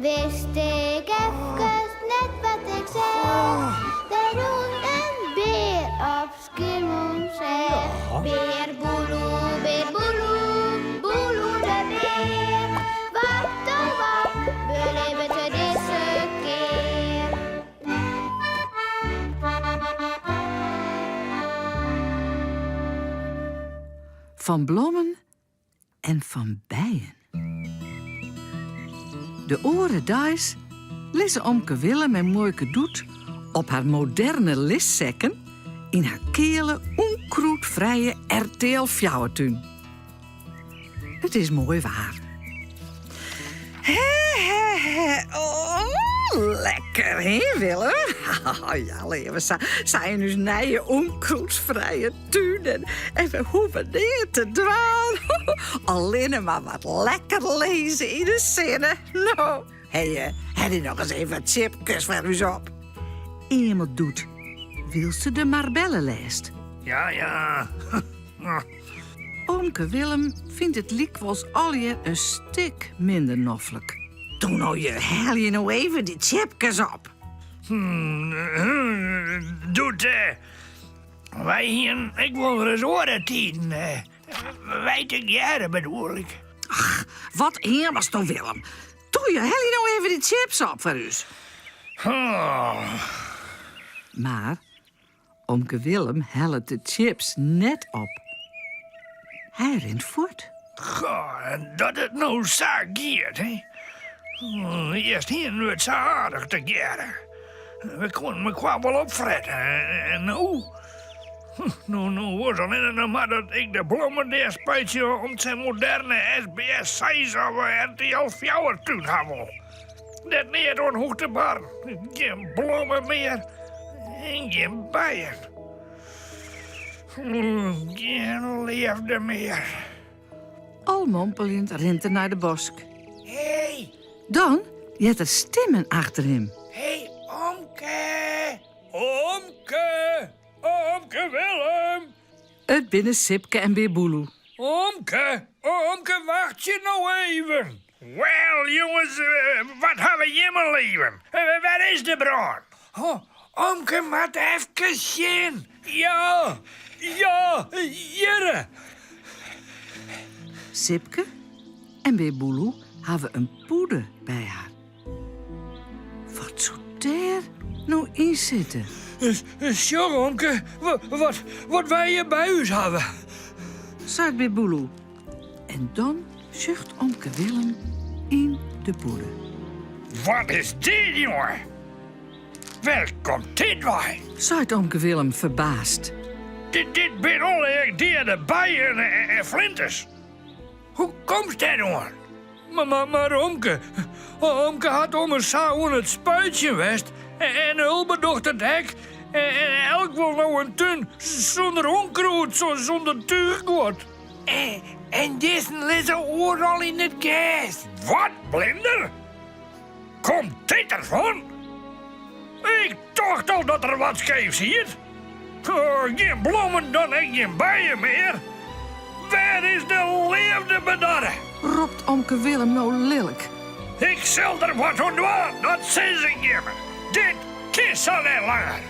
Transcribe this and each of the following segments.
Wist ik even net wat ik zeg. We doen een beer op Schiermonnikoog. Beer boeloe, boeloe de beer. Wat oh wat, beleven we deze keer. Van blommen en van bijen. De oren dais lezen Omke Willem en Moike Doet op haar moderne lissekken in haar kele, onkroetvrije RTL Fjouwertuin. Het is mooi waar. Oh, lekker, hè, Willem? Ja, we zijn dus naar je onkroetsvrije tuin en we hoeven niet te dwalen. Alleen maar wat lekker lezen in de zinnen. Nou, heb je nog eens even chipjes voor u op? Iemand doet. Wil ze de Marbelle leest? Ja. Omke Willem vindt het likwijls alweer een stuk minder noffelijk. Doe nou haal je nou even die chipjes op. Doet, wij hier, ik wil resortien. Weet ik jaren bedoel ik. Ach, wat was toch Willem? Doe haal je nou even die chips op voor u. Oh. Maar Omke Willem helpt de chips net op. Hij rent voort. Goh, en dat het nou zo gaat, hè? Eerst hier nu het zo aardig te keren. We konden me kwam wel opfretten. En nu was alleen nog maar dat ik de bloemen der spuitje om zijn moderne SBS 6 of RTL Fjouwertuin hebben. Dat niet onhoogtebaar. Geen bloemen meer en geen bijen. Geen leefde meer. Al mompelend rent er naar de bosk. Hey! Dan jet er stemmen achter hem. Hey, Omke! Omke! Omke Willem! Het binnen Sipke en Beerboeloe. Omke, wacht je nou even. Wel, jongens, wat hebben we in mijn leven? Waar is de bron? Oh, Omke moet even zien. Ja, hier. Sipke en Beerboeloe hebben een poeder bij haar. Wat zou daar nou in zitten? Sorry, Omke, wat wij hier bij u hebben. Zei Beerboeloe. En dan zucht Omke Willem in de poeder. Wat is dit, jongen? Waar komt dit bij? Zei Omke Willem verbaasd. Dit ben al de bijen en flinters. Hoe komt dat door? Maar Omke had om een sauw het spuitje west en Hulbe docht het hek en elk wil nou een tuin zonder onkruid, zonder tuurgoed. En deze liggen overal in het gas. Wat, blinder? Komt dit ervan? Ik dacht al dat er wat scheef zit. Geen bloemen dan en geen bijen meer. Waar is de leefde bedarre? Roept Omke Willem nou lelijk. Ik zal er wat aan doen, dat zeg ik je. Dit kies al niet langer.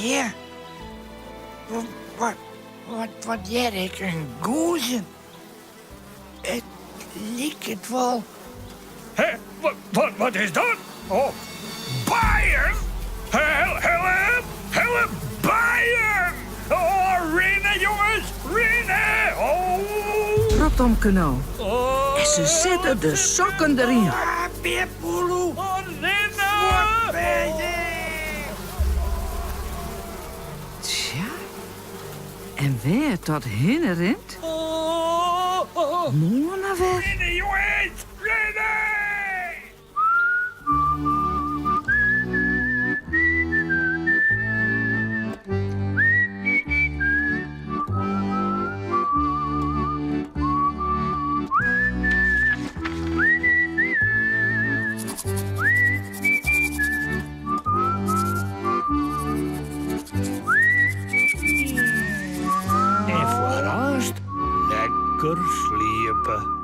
Ja. Wat jij ik een goezen? Het liekt het wel. Hé, wat is dat? Oh, bijen? Help, bijen! Oh, rennen jongens, rennen! Oh! Roept Omke nou. Oh. En ze zetten de sokken erin. Beerboeloe! Oh, rennen! Wat ben je? Tja. En weer tot hinnen rent? Mooi naar weg. Rennen jongens, rennen! En voor rust lekker sliepen.